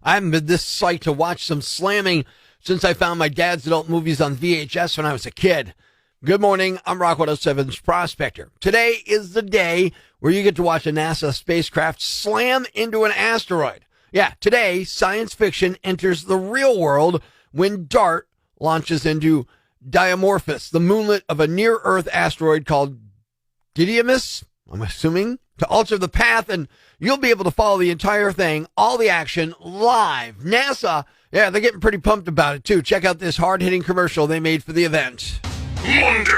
I haven't been this psyched to watch some slamming since I found my dad's adult movies on VHS when I was a kid. Good morning, I'm Rock 107's Prospector. Today is the day where you get to watch a NASA spacecraft slam into an asteroid. Yeah, today, science fiction enters the real world when DART launches into Dimorphos, the moonlet of a near-Earth asteroid called Didymos, I'm assuming, to alter the path, and you'll be able to follow the entire thing, all the action, live. NASA, yeah, they're getting pretty pumped about it, too. Check out this hard-hitting commercial they made for the event. Monday!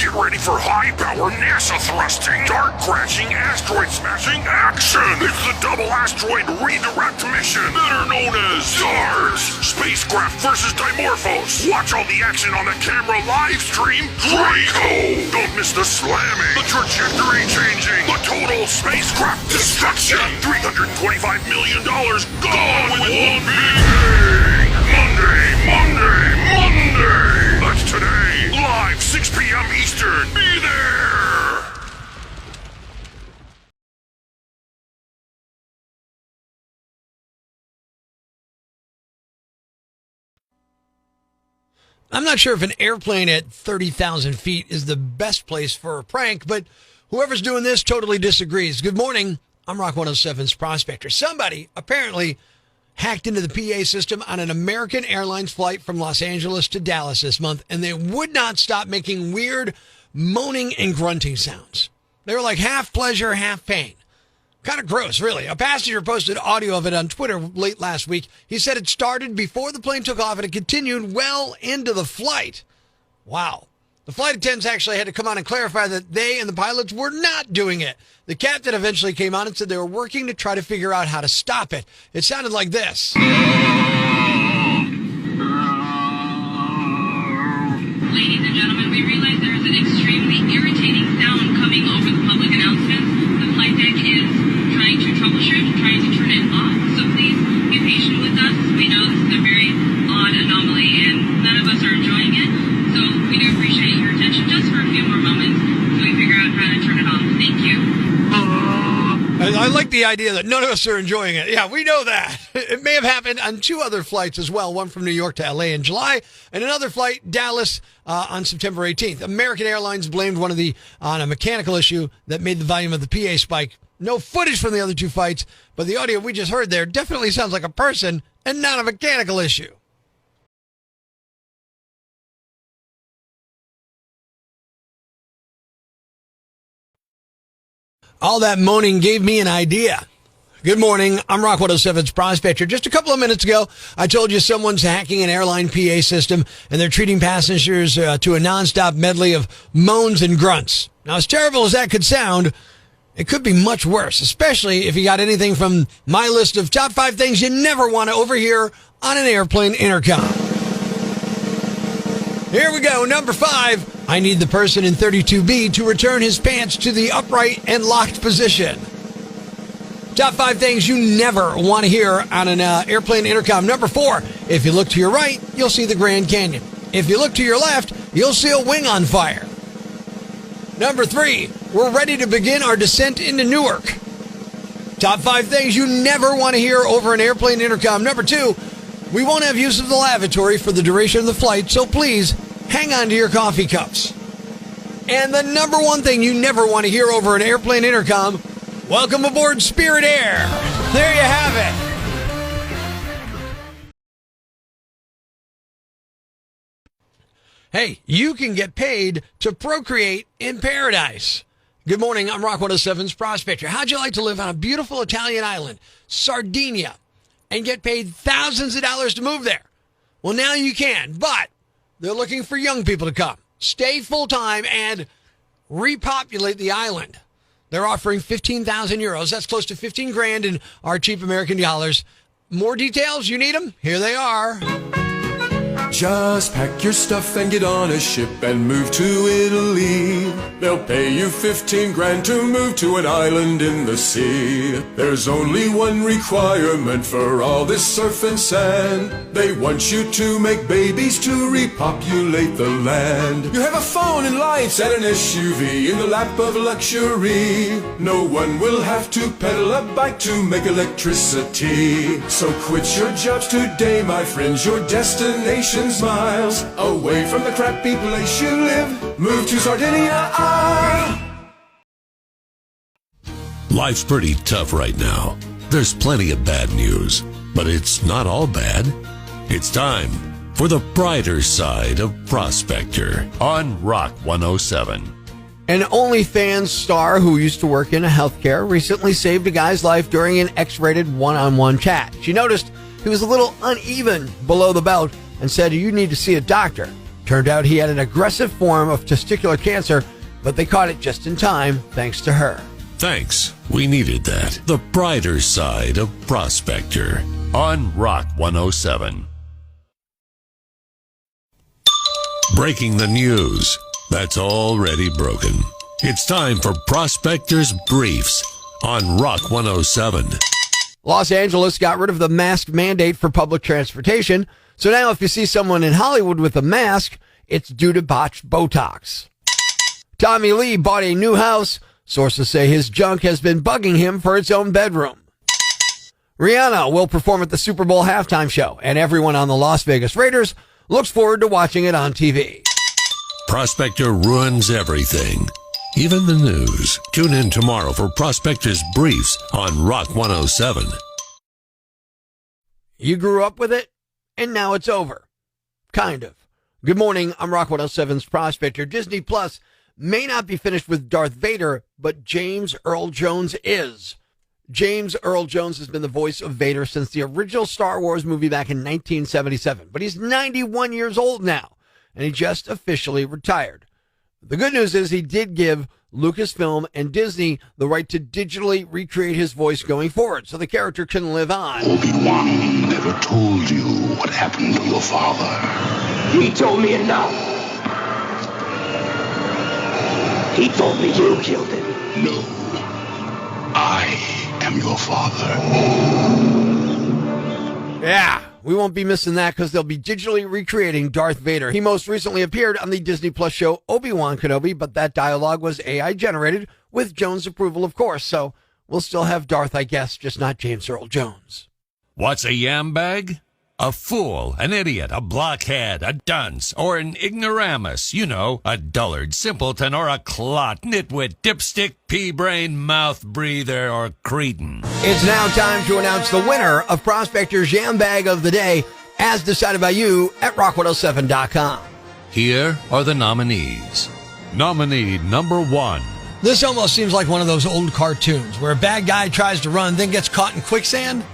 Get ready for high-power NASA thrusting, dart-crashing, asteroid-smashing action! It's the double asteroid redirect mission, better known as DART! Spacecraft versus Dimorphos! Watch all the action on the camera live stream, Draco! Don't miss the slamming, the trajectory changing, the total spacecraft destruction! $325 million gone with one big Monday! That's today, live 6 p.m. Eastern. Be there! I'm not sure if an airplane at 30,000 feet is the best place for a prank, but whoever's doing this totally disagrees. Good morning. I'm Rock 107's Prospector. Somebody apparently hacked into the PA system on an American Airlines flight from Los Angeles to Dallas this month, and they would not stop making weird moaning and grunting sounds. They were like half pleasure, half pain. Kind of gross, really. A passenger posted audio of it on Twitter late last week. He said it started before the plane took off and it continued well into the flight. Wow. The flight attendants actually had to come on and clarify that they and the pilots were not doing it. The captain eventually came on and said they were working to try to figure out how to stop it. It sounded like this. Ladies and gentlemen, we realize there is an extremely irritating sound coming over the public announcements. The flight deck is trying to troubleshoot, trying to turn it off, so please be patient with us. We know this is a very odd anomaly and none of us are enjoying it, so we do appreciate your attention just for a few more moments so we figure out how to turn it off. Thank you. I like the idea that none of us are enjoying it. Yeah, we know that. It may have happened on two other flights as well, one from New York to LA in July, and another flight, Dallas, on September 18th. American Airlines blamed on a mechanical issue that made the volume of the PA spike. No footage from the other two flights, but the audio we just heard there definitely sounds like a person and not a mechanical issue. All that moaning gave me an idea. Good morning. I'm Rock 107's Prospector. Just a couple of minutes ago, I told you someone's hacking an airline PA system and they're treating passengers to a nonstop medley of moans and grunts. Now, as terrible as that could sound, it could be much worse, especially if you got anything from my list of top 5 things you never want to overhear on an airplane intercom. Here we go. Number 5. I need the person in 32B to return his pants to the upright and locked position. Top 5 things you never want to hear on an airplane intercom. Number 4. If you look to your right, you'll see the Grand Canyon. If you look to your left, you'll see a wing on fire. Number 3. We're ready to begin our descent into Newark. Top 5 things you never want to hear over an airplane intercom. Number 2. We won't have use of the lavatory for the duration of the flight, so please hang on to your coffee cups. And the number 1 thing you never want to hear over an airplane intercom, welcome aboard Spirit Air. There you have it. Hey, you can get paid to procreate in paradise. Good morning, I'm Rock 107's Prospector. How'd you like to live on a beautiful Italian island, Sardinia, and get paid thousands of dollars to move there? Well, now you can, but they're looking for young people to come, stay full-time, and repopulate the island. They're offering 15,000 euros. That's close to 15 grand in our cheap American dollars. More details? You need them? Here they are. Just pack your stuff and get on a ship and move to Italy. They'll pay you 15 grand to move to an island in the sea. There's only one requirement for all this surf and sand. They want you to make babies to repopulate the land. You have a phone and lights and an SUV in the lap of luxury. No one will have to pedal a bike to make electricity. So quit your jobs today, my friends. Your destination's miles away from the crappy place you live. Move to Sardinia. Life's pretty tough right now. There's plenty of bad news, but it's not all bad. It's time for the brighter side of Prospector on Rock 107. An OnlyFans star who used to work in healthcare recently saved a guy's life during an X-rated one-on-one chat. She noticed he was a little uneven below the belt and said, "You need to see a doctor." Turned out he had an aggressive form of testicular cancer, but they caught it just in time thanks to her. Thanks. We needed that. The brighter side of Prospector on Rock 107. Breaking the news that's already broken. It's time for Prospector's Briefs on Rock 107. Los Angeles got rid of the mask mandate for public transportation, so now if you see someone in Hollywood with a mask, it's due to botched Botox. Tommy Lee bought a new house. Sources say his junk has been bugging him for its own bedroom. Rihanna will perform at the Super Bowl halftime show, and everyone on the Las Vegas Raiders looks forward to watching it on TV. Prospector ruins everything, even the news. Tune in tomorrow for Prospector's Briefs on Rock 107. You grew up with it, and now it's over. Kind of. Good morning, I'm Rock 107's Prospector. Disney Plus may not be finished with Darth Vader, but James Earl Jones is. James Earl Jones has been the voice of Vader since the original Star Wars movie back in 1977, but he's 91 years old now, and he just officially retired. The good news is he did give Lucasfilm and Disney the right to digitally recreate his voice going forward, so the character can live on. Obi-Wan never told you what happened to your father. He told me enough. He told me you killed him. No. I am your father. Yeah, we won't be missing that because they'll be digitally recreating Darth Vader. He most recently appeared on the Disney Plus show Obi-Wan Kenobi, but that dialogue was AI generated with Jones' approval, of course. So we'll still have Darth, I guess, just not James Earl Jones. What's a yambag? A fool, an idiot, a blockhead, a dunce, or an ignoramus. You know, a dullard, simpleton, or a clot, nitwit, dipstick, pea-brain, mouth breather, or cretin. It's now time to announce the winner of Prospector's Yambag of the Day, as decided by you at rock107.com. Here are the nominees. Nominee number 1. This almost seems like one of those old cartoons where a bad guy tries to run, then gets caught in quicksand.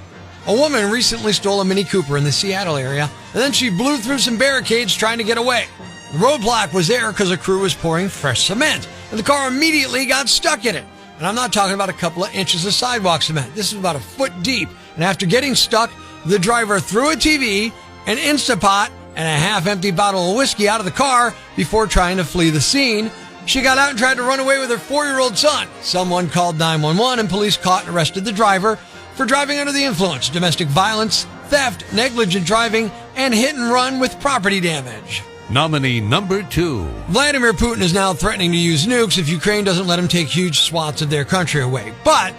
A woman recently stole a Mini Cooper in the Seattle area, and then she blew through some barricades trying to get away. The roadblock was there because a crew was pouring fresh cement, and the car immediately got stuck in it. And I'm not talking about a couple of inches of sidewalk cement. This is about a foot deep. And after getting stuck, the driver threw a TV, an Instapot, and a half-empty bottle of whiskey out of the car before trying to flee the scene. She got out and tried to run away with her 4-year-old son. Someone called 911, and police caught and arrested the driver for driving under the influence, domestic violence, theft, negligent driving, and hit and run with property damage. Nominee number 2. Vladimir Putin is now threatening to use nukes if Ukraine doesn't let him take huge swaths of their country away. But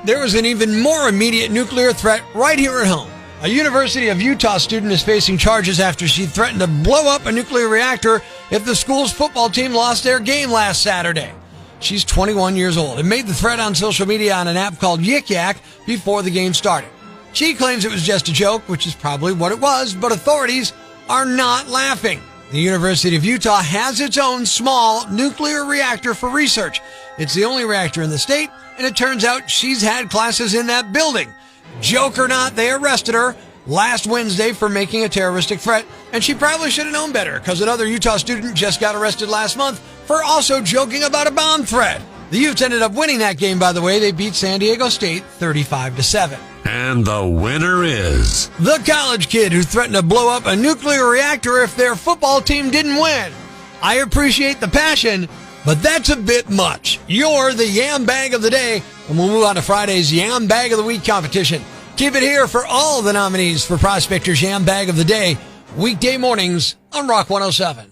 there was an even more immediate nuclear threat right here at home. A University of Utah student is facing charges after she threatened to blow up a nuclear reactor if the school's football team lost their game last Saturday. She's 21 years old and made the threat on social media on an app called Yik Yak before the game started. She claims it was just a joke, which is probably what it was, but authorities are not laughing. The University of Utah has its own small nuclear reactor for research. It's the only reactor in the state, and it turns out she's had classes in that building. Joke or not, they arrested her last Wednesday for making a terroristic threat, and she probably should have known better because another Utah student just got arrested last month for also joking about a bomb threat. The Utes ended up winning that game, by the way. They beat San Diego State 35-7. And the winner is... The college kid who threatened to blow up a nuclear reactor if their football team didn't win. I appreciate the passion, but that's a bit much. You're the Yambag of the day, and we'll move on to Friday's Yambag of the Week competition. Keep it here for all the nominees for Prospector's Yambag of the Day, weekday mornings on Rock 107.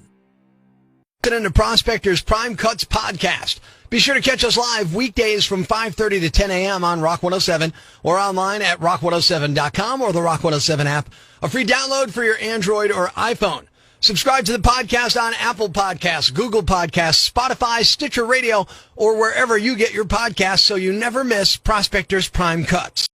Into Prospector's Prime Cuts podcast. Be sure to catch us live weekdays from 5:30 to 10 a.m. on Rock 107 or online at rock107.com or the Rock 107 app. A free download for your Android or iPhone. Subscribe to the podcast on Apple Podcasts, Google Podcasts, Spotify, Stitcher Radio, or wherever you get your podcasts so you never miss Prospector's Prime Cuts.